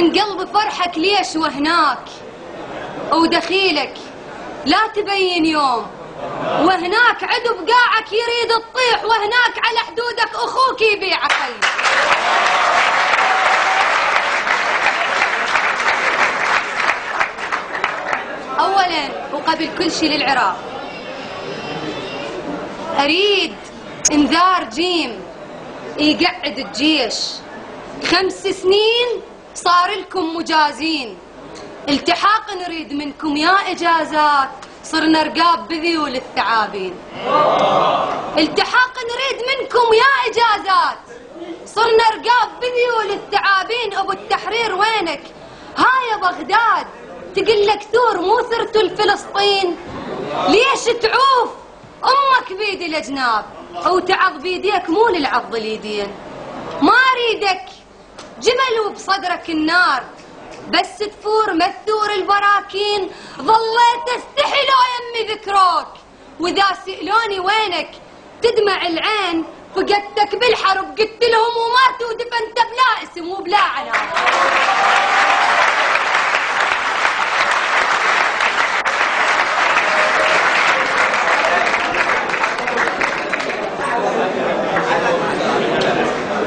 من قلب فرحك ليش وهناك ودخيلك لا تبين يوم، وهناك عدو بقاعك يريد تطيح، وهناك على حدودك اخوك يبيع خي. اولا وقبل كل شيء للعراق اريد انذار جيم يقعد الجيش، 5 سنين صار لكم مجازين، التحاق نريد منكم يا اجازات، صرنا رقاب بذيول الثعابين. التحاق نريد منكم يا اجازات، صرنا رقاب بذيول الثعابين. ابو التحرير وينك؟ هاي بغداد تقلك ثور مو ثرت الفلسطين، ليش تعوف امك بيد الاجناب وتعض بيديك مو للعض اليدين؟ ما اريدك جمل وبصدرك النار، بس تفور مثور البراكين. ظليت استحي لو يمي ذكروك، واذا سئلوني وينك تدمع العين. فقدتك بالحرب قلت لهم وماتوا ودفنت بلا اسم وبلا علامه.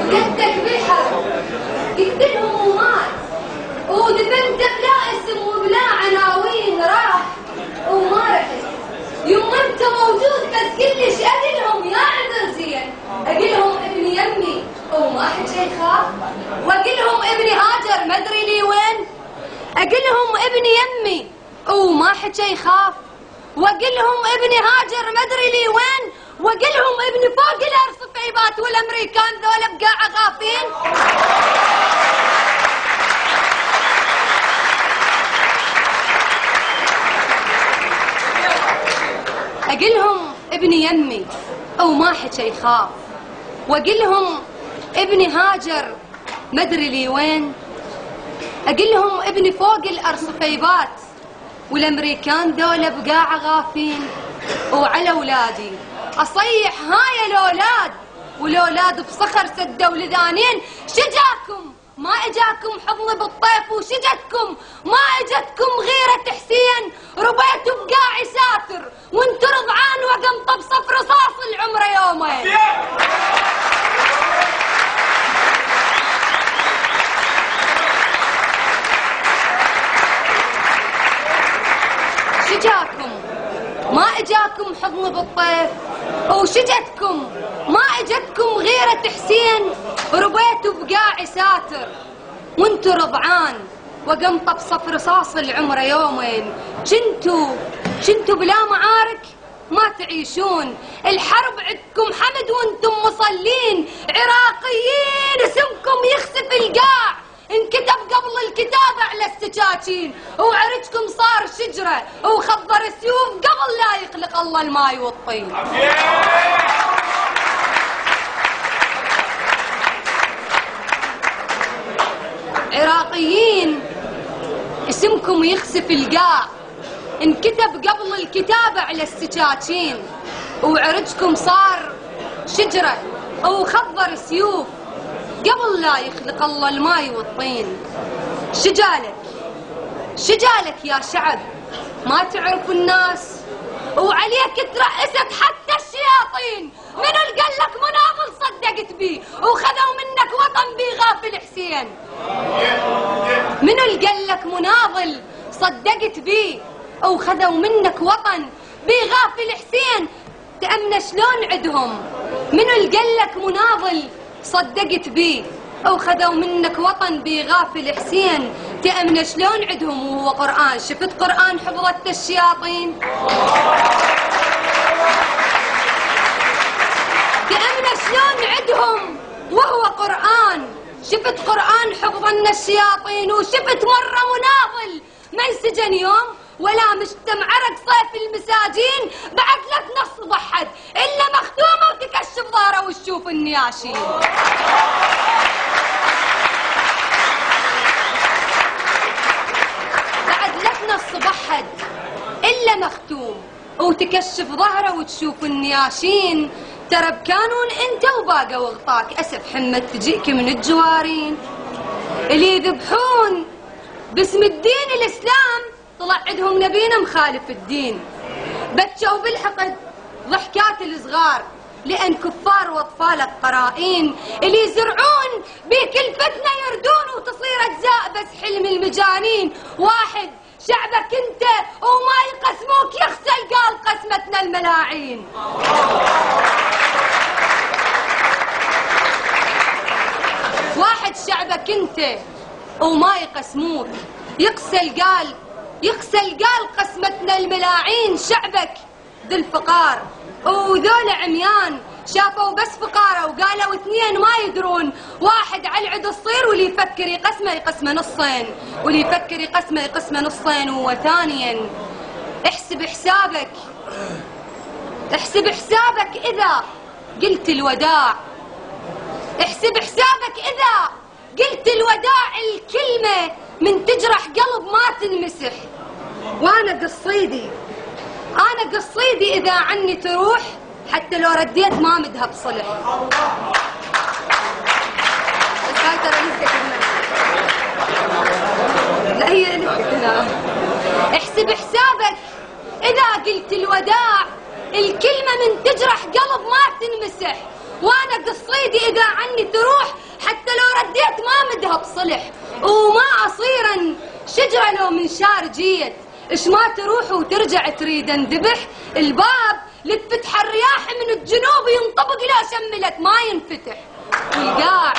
فقدتك بالحرب قلت لهم ومات ودفنت بلا اسم وبلا عناوين. راح وما رحت يوم انت موجود، بس كلش اقلهم يا عذر زين، اقلهم ابن يمي وما حد شي يخاف، واقلهم ابن هاجر ما ادري لي وين، اقلهم ابن يمي وما حد شي يخاف، واقلهم ابن هاجر ما ادري لي وين، واقلهم ابن فوق الارص عيبات والامريكان ذولا بقاع غافين. اقلهم ابن يمي وما حد شي يخاف، واقلهم ابن هاجر ما ادري لي وين، اقلهم ابن فوق الارصفيبات والامريكان ذولا بقاع غافين. وعلى اولادي اصيح هاي الاولاد، والاولاد بصخر سدوا لذانين. شجاكم ما اجاكم حضن بالطيف، وشجتكم ما اجتكم غيرة حسين. ربيتوا بقاع ساتر وانتو رضعان وقمطة بصف رصاص العمر يومين. شجاكم ما اجاكم حضن بالطيف، وشجتكم ما اجتكم غيرة حسين. ربيتوا بقاع ساتر وانتو رضعان وقمطة بصف رصاص العمر يومين. كنتوا بلا معارك ما تعيشون، الحرب عندكم حمد وانتم مصلين. عراقيين اسمكم يخسف القاع، انكتب قبل الكتابة على السكاكين، وعرجكم صار شجرة وخضر سيوف قبل لا يخلق الله الماي والطين. عراقيين اسمكم يخسف القاع، انكتب قبل الكتابة على السكاكين، وعرجكم صار شجرة وخضر سيوف قبل لا يخلق الله الماي والطين. شجالك يا شعب ما تعرف الناس، وعليك ترأسك حتى الشياطين. منو اللي قال لك مناضل صدقت بيه وخذوا منك وطن بغافل حسين؟ منو اللي قال لك مناضل صدقت بيه وخذوا منك وطن بغافل حسين؟ تأمن شلون عدهم؟ منو اللي قال لك مناضل صدقت بيه وخذوا منك وطن بغافل حسين؟ تأمن شلون عدهم وهو قرآن؟ شفت قرآن حفظت الشياطين؟ تأمن شلون عدهم وهو قرآن؟ شفت قرآن حفظنا الشياطين؟ وشفت مرة مناضل ما انسجن يوم ولا مجتمع عرق صيف المساجين؟ بعد لك نص ضحد إلا مختومة وتكشف ظهره وتشوف النياشين. بعد لك نص ضحد إلا مختوم وتكشف ظهره وتشوف النياشين. ترى بكانون انت وباقى وغطاك، اسف حمد تجيك من الجوارين. اللي يذبحون باسم الدين الإسلام طلع عندهم نبينا مخالف الدين. بكوا بالحقد ضحكات الصغار لأن كفار وأطفالك قرائين اللي يزرعون بيك الفتنة يردون وتصير أجزاء بس حلم المجانين. واحد شعبك انت وما يقسموك يغسل قال قسمتنا الملاعين. واحد شعبك انت وما يقسموك يغسل قال قسمتنا الملاعين. شعبك ذو الفقار وذول عميان شافوا بس فقارة وقالوا اثنين ما يدرون. واحد على العد الصير واللي يفكر يقسمه نصين، واللي يفكر يقسمه نصين. وثانيا احسب حسابك إذا قلت الوداع. احسب حسابك إذا قلت الوداع. الكلمة من تجرح قلب ما تنمسح. وأنا قصيدي إذا عني تروح حتى لو رديت ما مدها بصلح. بس هاي ترى لسه كلمة. لا هي لسه هنا. احسب حسابك إذا قلت الوداع. الكلمة من تجرح قلب ما تنمسح. وأنا قصيدي إذا عني تروح حتى لو رديت ما مدها بصلح. وما أصيرا شجرة لو من شار جيت إيش ما تروح وترجع تريد انذبح. الباب لتفتح الرياح من الجنوب ينطبق لو شملت ما ينفتح. والقاع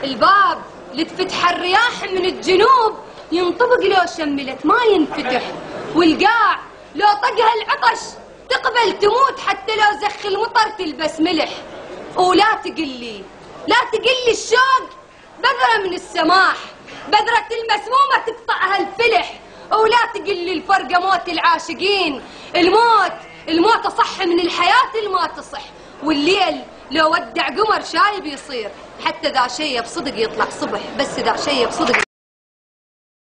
الباب لتفتح الرياح من الجنوب ينطبق لو شملت ما ينفتح. والقاع لو طقها العطش تقبل تموت حتى لو زخ المطر تلبس ملح. ولا تقلي الشوق بذرة من السماح. بذرة المسمومة تقطعها الفلح. ولا تقلي الفرقة موت العاشقين. الموت صح من الحياة الما تصح. والليل لو ودع قمر شايب يصير حتى ذا شي بصدق يطلع صبح. بس ذا شي بصدق